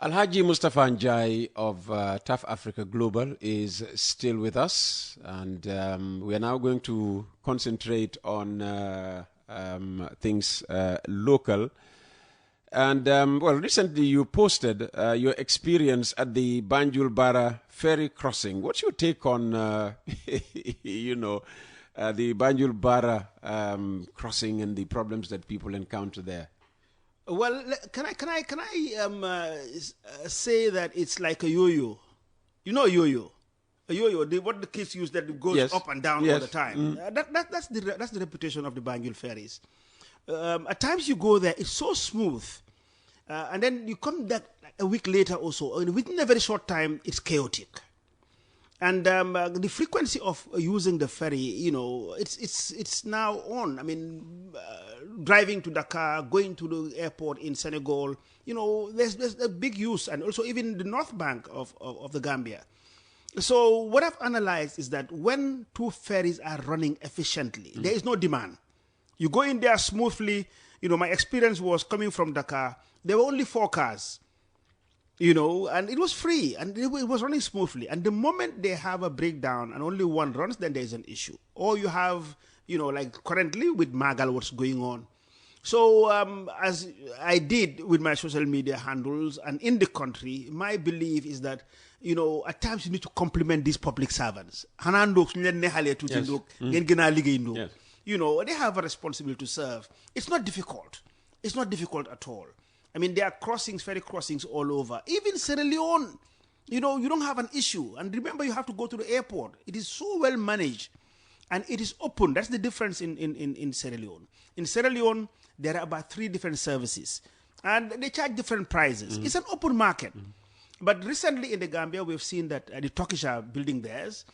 Alhaji Mustafa Njai of Tough Africa Global is still with us, and we are now going to concentrate on things local. And, well, recently you posted your experience at the Banjul Bara ferry crossing. What's your take on, the Banjul Bara crossing and the problems that people encounter there? Well, can I say that it's like a yo-yo? You know yo-yo? A yo-yo, what the kids use that goes up and down all the time. That's the reputation of the Banjul ferries. At times you go there, it's so smooth. And then you come back a week later or so, and within a very short time, it's chaotic. And the frequency of using the ferry, it's now on. I mean, driving to Dakar, going to the airport in Senegal, there's a big use, and also even the north bank of the Gambia. So what I've analyzed is that when two ferries are running efficiently, there is no demand. You go in there smoothly. My experience was coming from Dakar. There were only 4 cars. And it was free, and it was running smoothly. And the moment they have a breakdown and only one runs, then there's an issue. Or you have, like currently with Magal, what's going on. So as I did with my social media handles and in the country, my belief is that, at times you need to compliment these public servants. Yes. They have a responsibility to serve. It's not difficult. It's not difficult at all. I mean, there are ferry crossings all over. Even Sierra Leone, you don't have an issue. And remember, you have to go to the airport. It is so well managed. And it is open. That's the difference in Sierra Leone. In Sierra Leone, there are about 3 different services. And they charge different prices. Mm-hmm. It's an open market. Mm-hmm. But recently in the Gambia, we've seen that the Turkish are building theirs.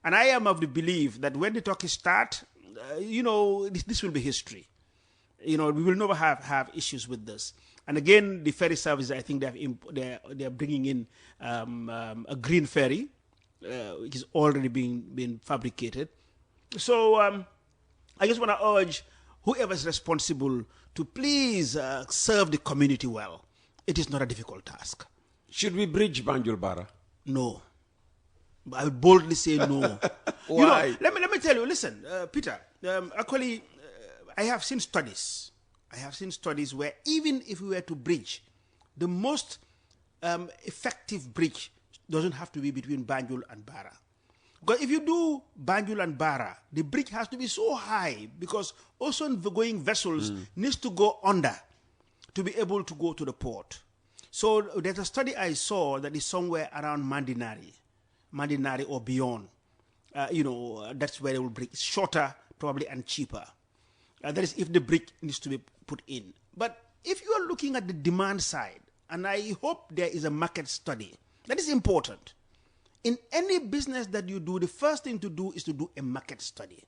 And I am of the belief that when the Turkish start, this will be history. We will never have issues with this. And again, the ferry service, I think they're bringing in a green ferry, which is already being fabricated. So I just want to urge whoever is responsible to please serve the community well. It is not a difficult task. Should we bridge Banjul Bara? No. I would boldly say no. Why? Let me tell you. Listen, Peter. Actually, I have seen studies. Where even if we were to bridge, the most effective bridge doesn't have to be between Banjul and Bara. Because if you do Banjul and Bara, the bridge has to be so high because ocean-going vessels needs to go under to be able to go to the port. So there's a study I saw that is somewhere around Mandinari or beyond. That's where they will bridge. It's shorter, probably, and cheaper. That is if the bridge needs to be put in. But if you are looking at the demand side, and I hope there is a market study, that is important. In any business that you do, the first thing to do is to do a market study.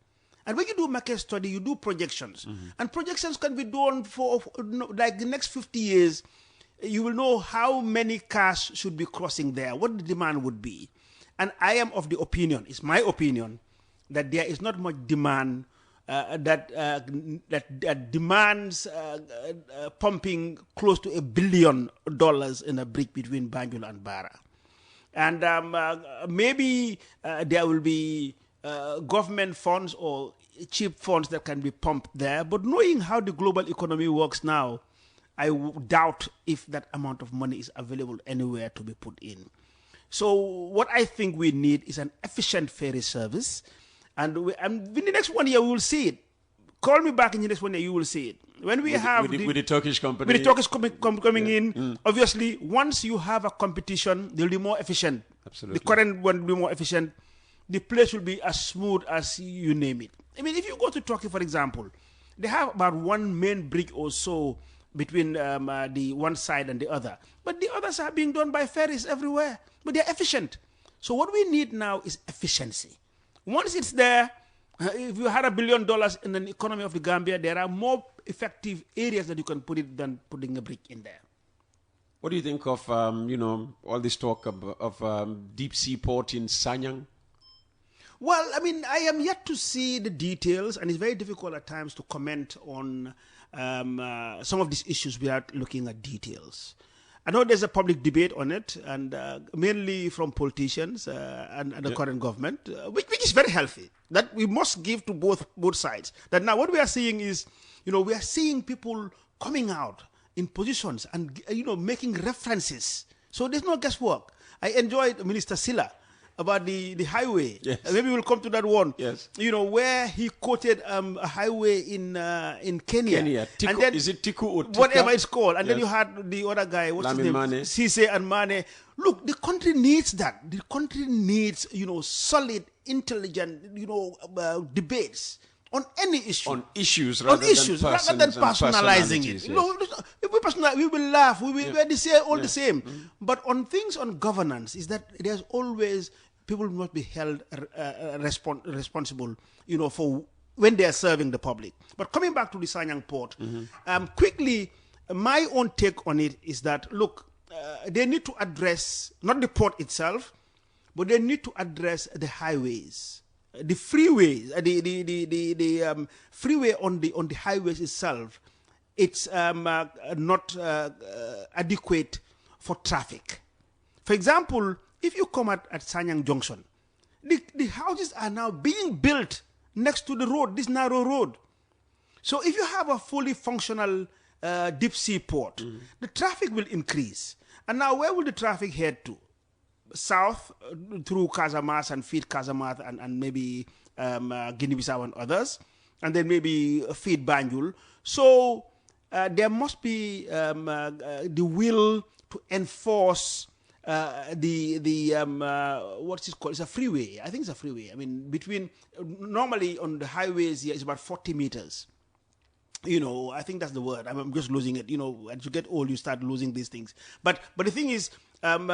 And when you do market study, you do projections. Mm-hmm. And projections can be done for like the next 50 years. You will know how many cars should be crossing there, what the demand would be. And I am of the opinion, it's my opinion, that there is not much demand that demands pumping close to $1 billion in a bridge between Banjul and Bara. And maybe there will be government funds or cheap funds that can be pumped there. But knowing how the global economy works now, I doubt if that amount of money is available anywhere to be put in. So what I think we need is an efficient ferry service. And in the next 1 year, we will see it. Call me back in the next 1 year, you will see it. When we have with the Turkish company. With the Turkish coming in, obviously, once you have a competition, they'll be more efficient. Absolutely. The current one will be more efficient. The place will be as smooth as you name it. I mean, if you go to Turkey, for example, they have about one main bridge or so between the one side and the other. But the others are being done by ferries everywhere. But they're efficient. So what we need now is efficiency. Once it's there, if you had $1 billion in the economy of the Gambia, there are more effective areas that you can put it than putting a brick in there. What do you think of, all this talk of deep sea port in Sanyang? Well, I mean, I am yet to see the details, and it's very difficult at times to comment on some of these issues without looking at details. I know there's a public debate on it, and mainly from politicians and the current government, which is very healthy. That we must give to both sides. That now what we are seeing is, we are seeing people coming out in positions and making references. So there's no guesswork. I enjoyed Minister Silla about the highway. Yes. Maybe we'll come to that one. Yes. Where he quoted a highway in Kenya. And then, is it Tiku or Tika? Whatever it's called. And then you had the other guy, what's his name? Sise and Mane. Look, the country needs that. The country needs, solid, intelligent, debates on any issue. On issues rather than personalizing it. Yes. If we will laugh. We're the same. But on things on governance, is that there's always people must be held responsible, for when they are serving the public. But coming back to the Sanyang port, quickly, my own take on it is that, look, they need to address, not the port itself, but they need to address the highways. The freeways, the freeway on the highways itself, it's not adequate for traffic. For example, if you come at Sanyang Junction, the houses are now being built next to the road, this narrow road. So if you have a fully functional deep sea port, the traffic will increase. And now where will the traffic head to? South through Casamance and feed Casamance and maybe Guinea-Bissau and others, and then maybe feed Banjul. So there must be the will to enforce what's it called? It's a freeway. I think it's a freeway. I mean, normally on the highways here, it's about 40 meters. I think that's the word. I'm just losing it. As you get old, you start losing these things. But the thing is, from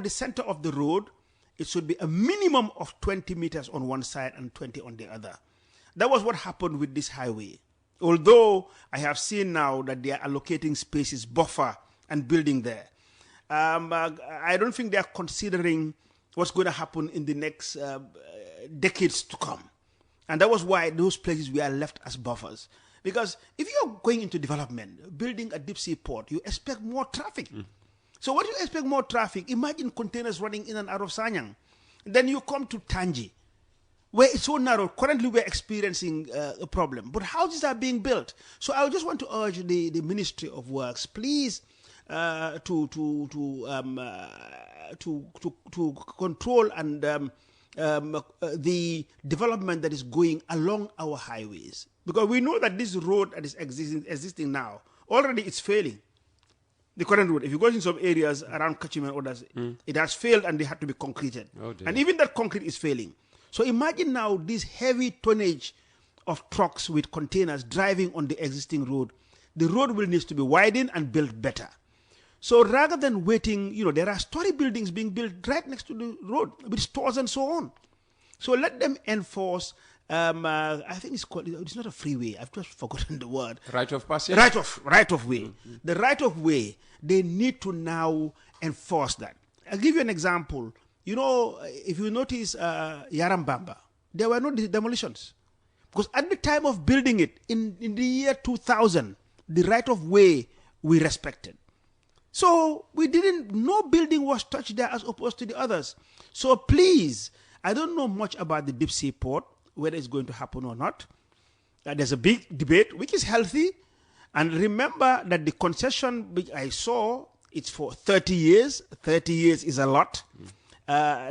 the center of the road, it should be a minimum of 20 meters on one side and 20 on the other. That was what happened with this highway. Although I have seen now that they are allocating spaces, buffer, and building there. I don't think they are considering what's going to happen in the next decades to come. And that was why those places were left as buffers. Because if you're going into development, building a deep sea port, you expect more traffic. So what you expect more traffic, imagine containers running in and out of Sanyang. Then you come to Tangi, where it's so narrow. Currently we're experiencing a problem. But houses are being built. So I just want to urge the Ministry of Works, please, to control and the development that is going along our highways. Because we know that this road that is existing now, already it's failing. The current road, if you go in some areas around Kachim and others, it has failed and they had to be concreted. Oh, and even that concrete is failing. So imagine now this heavy tonnage of trucks with containers driving on the existing road. The road will need to be widened and built better. So rather than waiting, there are story buildings being built right next to the road with stores and so on. So let them enforce. I think it's not a freeway. I've just forgotten the word. Right of passage? Right of way. The right of way, they need to now enforce that. I'll give you an example. If you notice Yarambamba, there were no demolitions. Because at the time of building it, in the year 2000, the right of way we respected. So no building was touched there as opposed to the others. So please, I don't know much about the deep sea port, whether it's going to happen or not. There's a big debate, which is healthy. And remember that the concession which I saw, it's for 30 years. 30 years is a lot.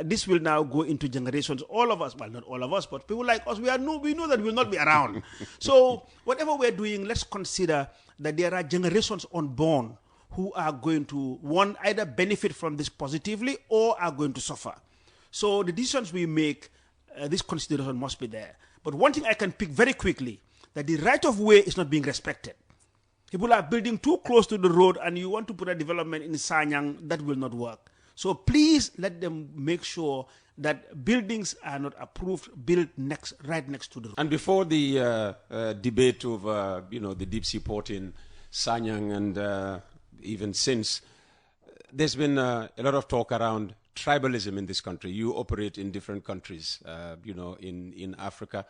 This will now go into generations. All of us, well, not all of us, but people like us, we know that we will not be around. So whatever we're doing, let's consider that there are generations unborn who are going to, either benefit from this positively or are going to suffer. So the decisions we make, this consideration must be there. But one thing I can pick very quickly, that the right of way is not being respected. People are building too close to the road and you want to put a development in Sanyang, that will not work. So please let them make sure that buildings are not approved, built right next to the road. And before the debate over, the deep sea port in Sanyang and even since, there's been a lot of talk around tribalism in this country. You operate in different countries, in Africa.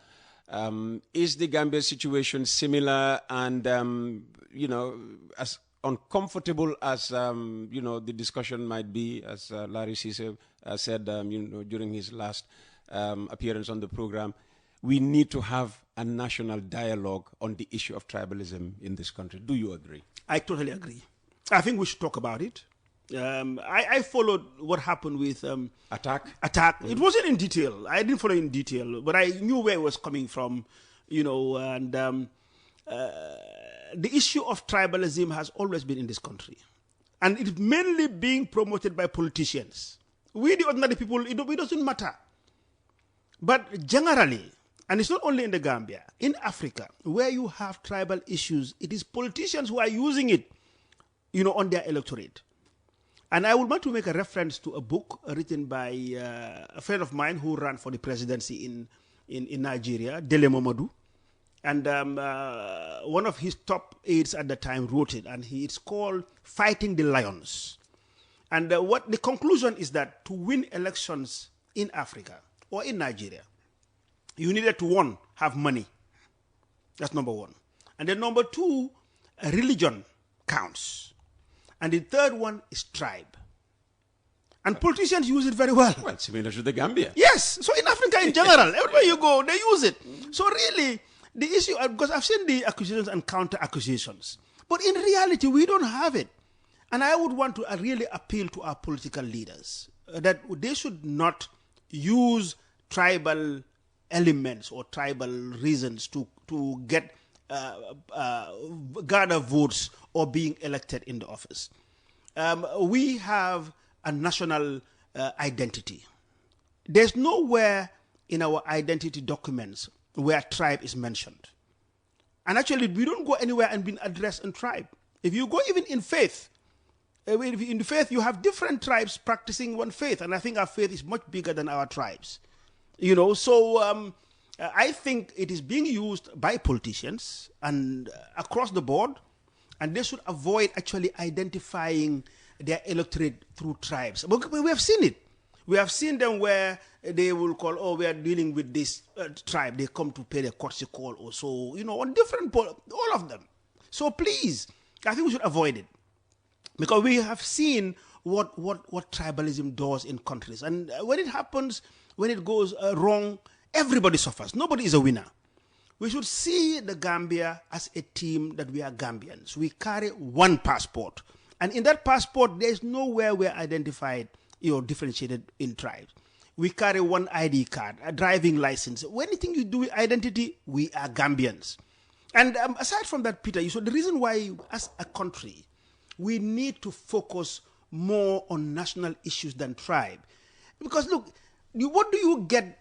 Is the Gambia situation similar? And, as uncomfortable as the discussion might be, as Larry Cisse said during his last appearance on the program, we need to have a national dialogue on the issue of tribalism in this country. Do you agree? I totally agree. I think we should talk about it. I followed what happened with Attack. Mm-hmm. It wasn't in detail. I didn't follow in detail, but I knew where it was coming from, and the issue of tribalism has always been in this country. And it's mainly being promoted by politicians. We, the ordinary people, it doesn't matter. But generally, and it's not only in the Gambia, in Africa, where you have tribal issues, it is politicians who are using it, on their electorate. And I would want to make a reference to a book written by a friend of mine who ran for the presidency in Nigeria, Dele Momodu. And one of his top aides at the time wrote it, and it's called Fighting the Lions. And what the conclusion is that to win elections in Africa or in Nigeria, you needed to, one, have money. That's number one. And then number two, religion counts. And the third one is tribe. And politicians use it very well. Well, similar to the Gambia. Yes. So in Africa in general, everywhere you go, they use it. So really, the issue, because I've seen the accusations and counter-accusations, but in reality, we don't have it. And I would want to really appeal to our political leaders that they should not use tribal elements or tribal reasons to get gather votes or being elected in the office. We have a national identity. There's nowhere in our identity documents where tribe is mentioned. And actually, we don't go anywhere and be addressed in tribe. If you go even in faith, in faith, you have different tribes practicing one faith. And I think our faith is much bigger than our tribes. So I think it is being used by politicians and across the board, and they should avoid actually identifying their electorate through tribes. But we have seen it. We have seen them where they will call, we are dealing with this tribe. They come to pay their courtesy call or so, on different, all of them. So please, I think we should avoid it. Because we have seen what tribalism does in countries. And when it happens, when it goes wrong, everybody suffers. Nobody is a winner. We should see the Gambia as a team that we are Gambians. We carry one passport. And in that passport, there's nowhere we're identified, differentiated in tribes. We carry one ID card, a driving license. Anything you do with identity, we are Gambians. And aside from that, Peter, the reason why, as a country, we need to focus more on national issues than tribe. Because look, what do you get,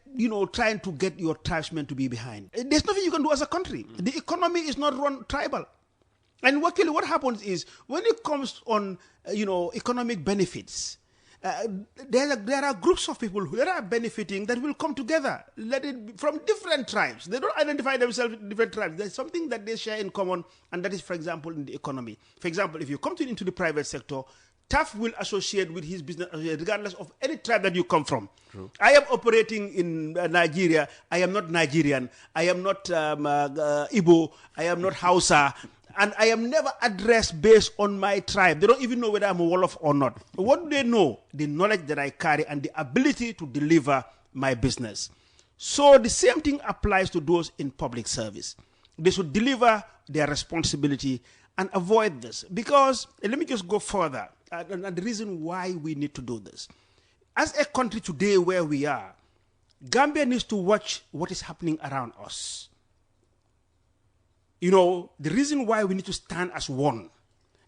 trying to get your tribesmen to be behind? There's nothing you can do as a country. The economy is not run tribal. And what happens is, when it comes on, economic benefits, there are groups of people who are benefiting that will come together, from different tribes. They don't identify themselves with different tribes. There's something that they share in common, and that is, for example, in the economy. For example, if you come into the private sector, TAF will associate with his business regardless of any tribe that you come from. True. I am operating in Nigeria. I am not Nigerian. I am not Igbo. I am not Hausa. And I am never addressed based on my tribe. They don't even know whether I'm a Wolof or not. What do they know? The knowledge that I carry and the ability to deliver my business. So the same thing applies to those in public service. They should deliver their responsibility and avoid this. Because, let me just go further. And the reason why we need to do this. As a country today where we are, Gambia needs to watch what is happening around us. The reason why we need to stand as one,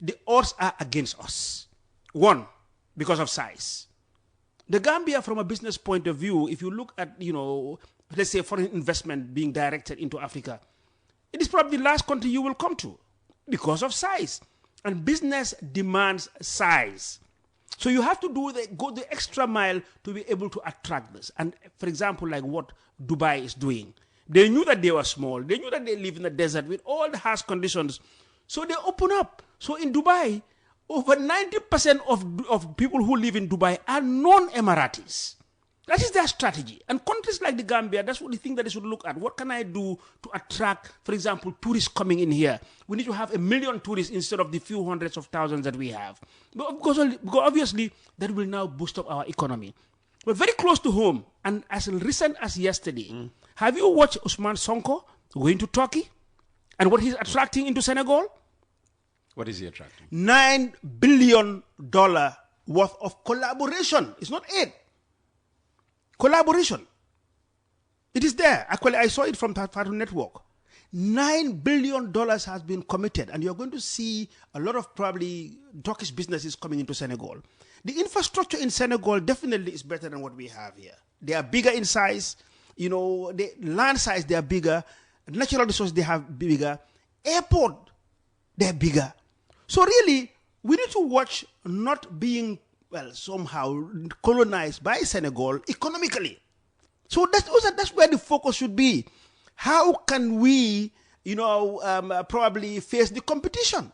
the odds are against us. One, because of size. The Gambia, from a business point of view, if you look at, let's say foreign investment being directed into Africa, it is probably the last country you will come to because of size. And business demands size. So you have to go the extra mile to be able to attract this. And for example, like what Dubai is doing. They knew that they were small. They knew that they live in the desert with all the harsh conditions. So they open up. So in Dubai, over 90% of people who live in Dubai are non-Emiratis. That is their strategy. And countries like the Gambia, that's what they think that they should look at. What can I do to attract, for example, tourists coming in here? We need to have 1 million tourists instead of the few hundreds of thousands that we have. Because obviously, that will now boost up our economy. But very close to home, and as recent as yesterday, have you watched Usman Sonko going to Turkey? And what he's attracting into Senegal? What is he attracting? $9 billion worth of collaboration. It's not aid. Collaboration. It is there. Actually, I saw it from Fatu Network. $9 billion has been committed, and you're going to see a lot of probably Turkish businesses coming into Senegal. The infrastructure in Senegal definitely is better than what we have here. They are bigger in size. You know, the land size, they are bigger. Natural resources, they have bigger. Airport, they're bigger. So really, we need to watch not being, well, somehow colonized by Senegal economically. So that's where the focus should be. How can we, probably face the competition?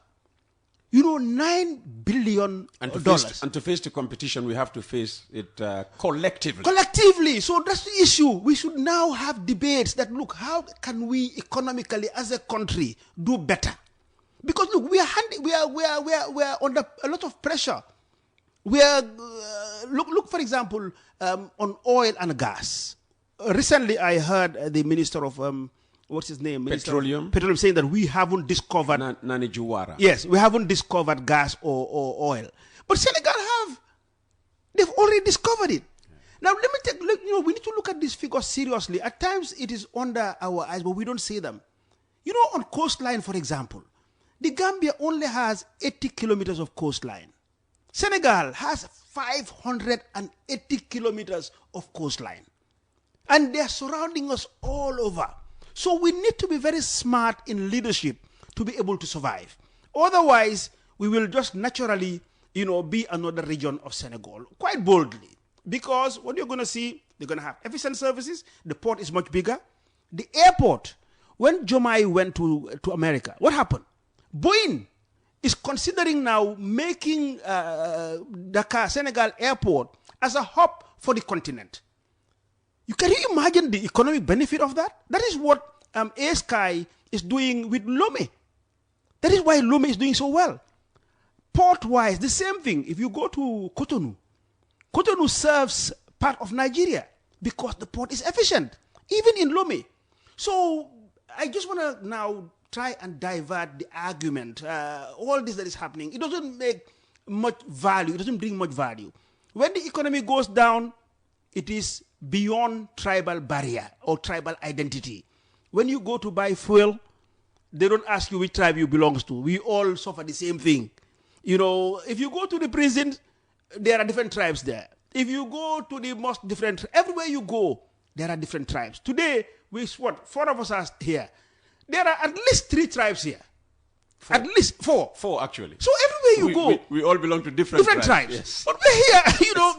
$9 billion. And to face the competition, we have to face it collectively. Collectively. So that's the issue. We should now have debates that, look, how can we economically as a country do better? Because look, we are under a lot of pressure. We are look for example on oil and gas. Recently, I heard the minister of what's his name? Petroleum saying that we haven't discovered Nani Juwara. Yes, we haven't discovered gas or oil, but Senegal have. They've already discovered it. Now let me take. We need to look at these figures seriously. At times it is under our eyes, but we don't see them. On coastline, for example, the Gambia only has 80 kilometers of coastline. Senegal has 580 kilometers of coastline. And they're surrounding us all over. So we need to be very smart in leadership to be able to survive. Otherwise, we will just naturally, be another region of Senegal, quite boldly. Because what you're going to see, they're going to have efficient services. The port is much bigger. The airport, when Jomai went to America, what happened? Boeing is considering now making Dakar, Senegal airport as a hub for the continent. Can you imagine the economic benefit of that? That is what A-Sky is doing with Lomé. That is why Lomé is doing so well. Port-wise, the same thing. If you go to Cotonou, Cotonou serves part of Nigeria because the port is efficient, even in Lomé. So I just want to now try and divert the argument. All this that is happening, it doesn't make much value. It doesn't bring much value. When the economy goes down, it is beyond tribal barrier or tribal identity. When you go to buy fuel, they don't ask you which tribe you belong to. We all suffer the same thing. If you go to the prison, there are different tribes there. If you go to the most different, everywhere you go, there are different tribes. Today, four of us are here. There are at least 3 tribes here. At least 4. 4, actually. So everywhere you go, we all belong to different tribes. Yes. But we're here,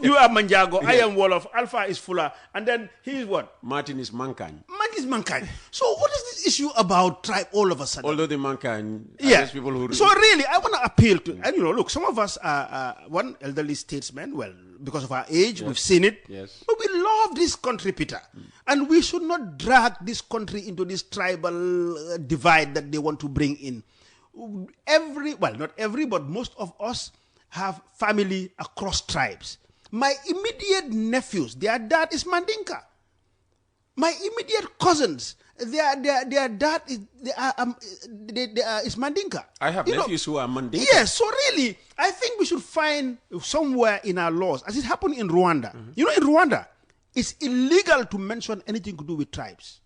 you are Manjago, I am Wolof, Alpha is Fula, and then he is what? Martin is Mankan. Martin is Mankan. So what is this issue about tribe all of a sudden? Although the Mankan, those people who... So really, I want to appeal to, and look, some of us are one elderly statesman, well, because of our age, we've seen it. Yes. But we love this country, Peter. And we should not drag this country into this tribal divide that they want to bring in. Not every, but most of us have family across tribes. My immediate nephews, their dad is Mandinka. My immediate cousins, their dad is Mandinka. I have nephews who are Mandinka. Yes, so really, I think we should find somewhere in our laws, as it happened in Rwanda. In Rwanda, it's illegal to mention anything to do with tribes.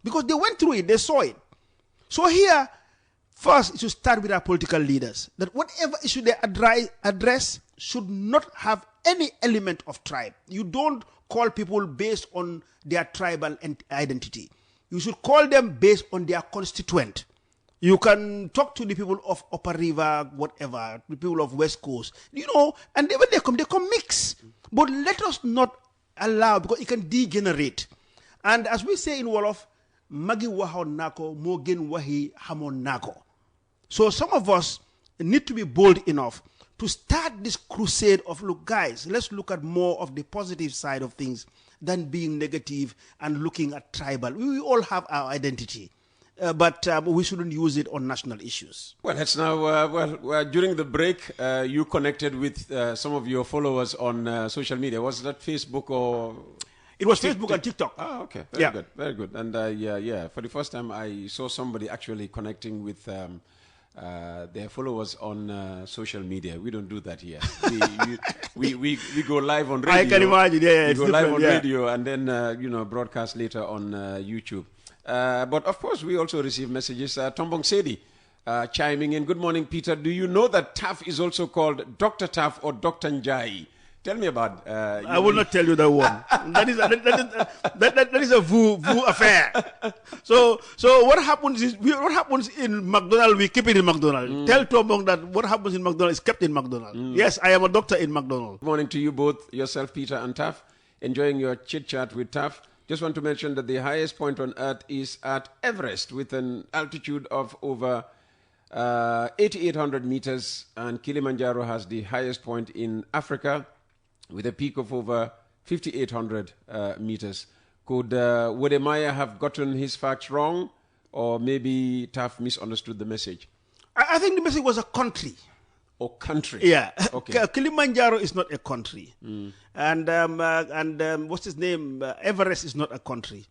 Because they went through it, they saw it. So here, first, it should start with our political leaders. That whatever issue they address should not have any element of tribe. You don't call people based on their tribal identity. You should call them based on their constituent. You can talk to the people of Upper River, whatever, the people of West Coast, and when they come mix. But let us not allow, because it can degenerate. And as we say in Wolof, magi waho nako mo gen wahi hamon nako. So some of us, need to be bold enough to start this crusade of, look, guys, let's look at more of the positive side of things than being negative and looking at tribal. We all have our identity. But we shouldn't use it on national issues. Well, it's now, during the break, you connected with some of your followers on social media. Was that Facebook or? It was Facebook and TikTok. Oh, okay. Very good. Very good. And for the first time, I saw somebody actually connecting with their followers on social media. We don't do that here. we go live on radio. I can imagine, yeah. We go live on radio and then, broadcast later on YouTube. But of course, we also receive messages. Tombong Sedi chiming in. Good morning, Peter. Do you know that Taff is also called Dr. Taff or Dr. Njai? Tell me about. I will not tell you that one. that is a VU affair. So what happens in McDonald's, we keep it in McDonald's. Tell Tombong that what happens in McDonald's is kept in McDonald's. Yes, I am a doctor in McDonald's. Good morning to you both, yourself, Peter, and Taff. Enjoying your chit chat with Taff. Just want to mention that the highest point on Earth is at Everest with an altitude of over 8,800 meters, and Kilimanjaro has the highest point in Africa with a peak of over 5,800 meters. Could Wedemaya have gotten his facts wrong, or maybe Taff misunderstood the message? I think the message was a country. Or country? Yeah. Okay. Kilimanjaro is not a country. And what's his name? Everest is not a country.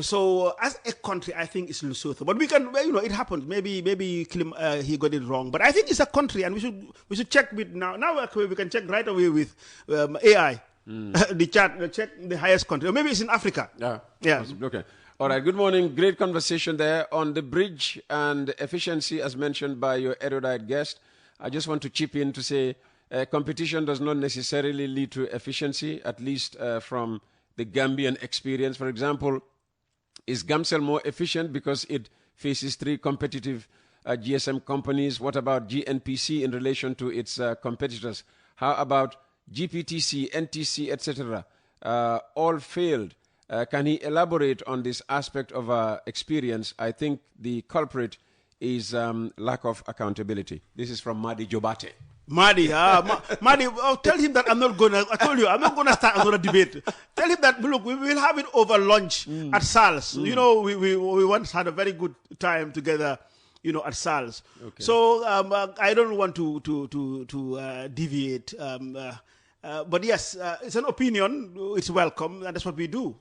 So as a country, I think it's Lesotho. But we can, it happens. Maybe he got it wrong. But I think it's a country, and we should check with now. Now we can check right away with AI. The chat, check the highest country. Or maybe it's in Africa. Yeah. Okay. All right. Good morning. Great conversation there on the bridge and efficiency, as mentioned by your erudite guest. I just want to chip in to say competition does not necessarily lead to efficiency, at least from the Gambian experience. For example, is Gamcell more efficient because it faces 3 competitive GSM companies? What about GNPC in relation to its competitors? How about GPTC, NTC, etc.? All failed. Can he elaborate on this aspect of experience? I think the culprit is lack of accountability. This is from Madi Jobate. Madi, tell him that I'm not going to start another debate. Tell him that, look, we will have it over lunch at Sal's. We once had a very good time together, at Sal's. Okay. So I don't want to deviate. But yes, it's an opinion. It's welcome, and that's what we do,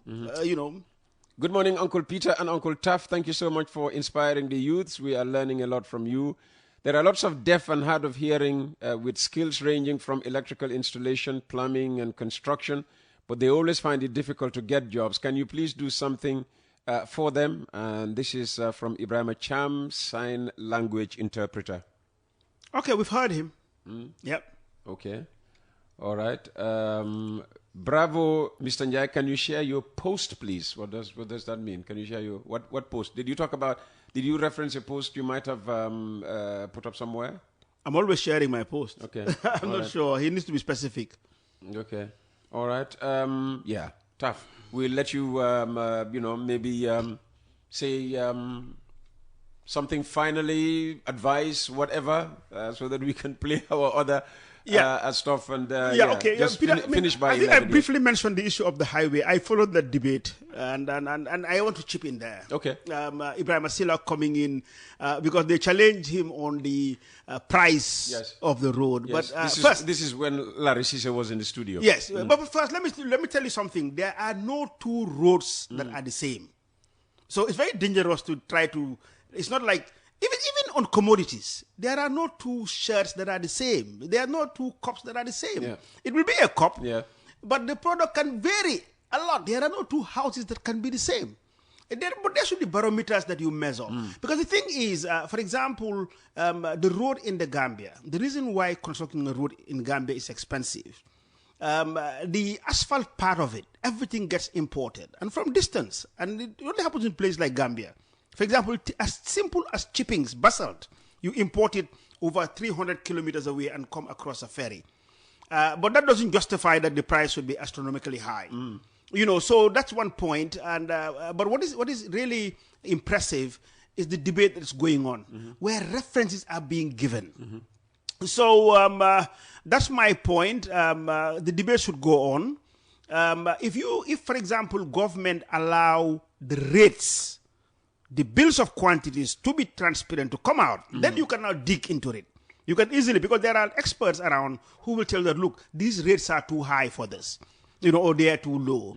Good morning, Uncle Peter and Uncle Taff. Thank you so much for inspiring the youths. We are learning a lot from you. There are lots of deaf and hard of hearing with skills ranging from electrical installation, plumbing, and construction, but they always find it difficult to get jobs. Can you please do something for them? And this is from Ibrahim Cham, sign language interpreter. Okay, we've heard him. Yep. Okay. All right. Bravo, Mr. Njai. Can you share your post, please? What does that mean? Can you share your what post? Did you reference a post you might have put up somewhere? I'm always sharing my post. Okay. I'm not sure. He needs to be specific. Okay. All right. Yeah. Tough. We'll let you, maybe say something finally, advice, whatever, so that we can play our other stuff. And okay. Just Peter, finish by. I think I briefly mentioned the issue of the highway. I followed that debate, and I want to chip in there. Okay. Ibrahim Asila coming in because they challenged him on the price of the road. Yes. But this is when Larry Cisse was in the studio. Yes, but first let me tell you something. There are no 2 roads that are the same, so it's very dangerous to try to. It's not like. Even on commodities, there are no 2 shirts that are the same. There are no 2 cups that are the same. Yeah. It will be a cup, but the product can vary a lot. There are no 2 houses that can be the same. But there should be barometers that you measure. Because the thing is, for example, the road in the Gambia, the reason why constructing a road in Gambia is expensive, the asphalt part of it, everything gets imported. And from distance. And it only happens in places like Gambia. For example, as simple as chippings, basalt, you import it over 300 kilometers away and come across a ferry. But that doesn't justify that the price should be astronomically high. So that's one point. And but what is really impressive is the debate that's going on, where references are being given. So that's my point. The debate should go on. If, for example, government allow the rates, the bills of quantities to be transparent, to come out, then you can now dig into it. You can easily, because there are experts around who will tell that, look, these rates are too high for this, or they are too low.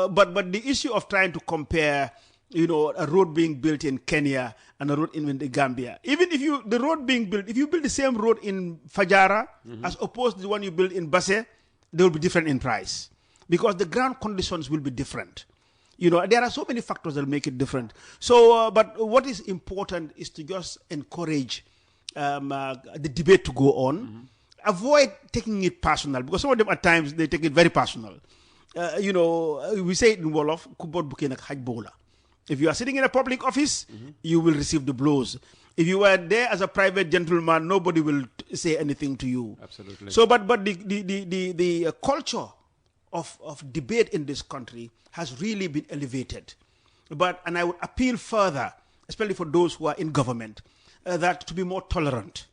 But the issue of trying to compare, a road being built in Kenya and a road in the Gambia, even if the road being built, if you build the same road in Fajara as opposed to the one you build in Basse, they will be different in price because the ground conditions will be different. There are so many factors that will make it different. So, but what is important is to just encourage the debate to go on. Avoid taking it personal, because some of them at times they take it very personal. We say it in Wolof, kubot buke nak haj bola. If you are sitting in a public office, you will receive the blows. If you are there as a private gentleman, nobody will say anything to you. Absolutely. So, but the culture of debate in this country has really been elevated. And I would appeal further, especially for those who are in government, that to be more tolerant,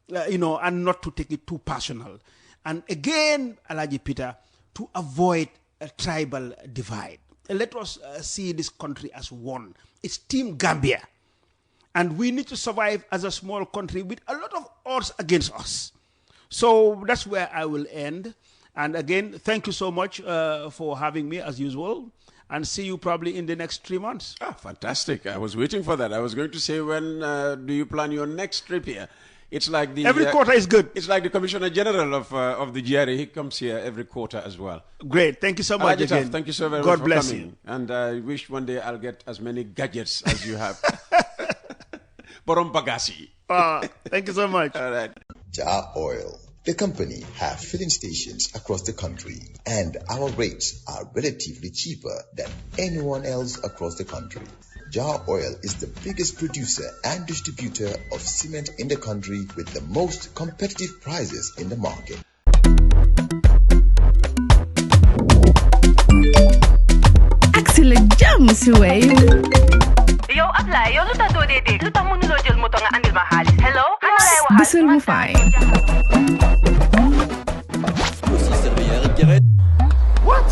and not to take it too personal. And again, Alaji Peter, to avoid a tribal divide. Let us see this country as one. It's Team Gambia. And we need to survive as a small country with a lot of odds against us. So that's where I will end. And again, thank you so much for having me as usual. And see you probably in the next 3 months. Ah, fantastic. I was waiting for that. I was going to say, when do you plan your next trip here? It's like every quarter is good. It's like the Commissioner General of the GRA. He comes here every quarter as well. Great. Thank you so much again. Thank you so very much for bless coming. You. And I wish one day I'll get as many gadgets as you have. Borom Bagasi. Thank you so much. All right. Jar Oil. The company have filling stations across the country, and our rates are relatively cheaper than anyone else across the country. Jar Oil is the biggest producer and distributor of cement in the country with the most competitive prices in the market. Axel jam si Wave. Yo, apply. Yo, luta do dede. Luta mo nulo jel mo to nga andil mahalis. Hello? Bisul mo fine. What?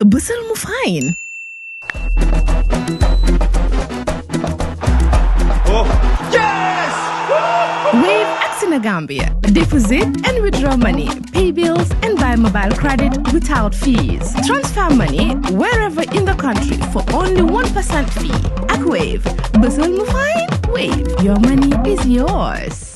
Bisul mo fine. Oh, yes! Wave Axina Gambia. Deposit and withdraw money, pay bills and buy mobile credit without fees. Transfer money wherever in the country for only 1% fee. At Wave. Bisul mo fine? Wave. Your money is yours.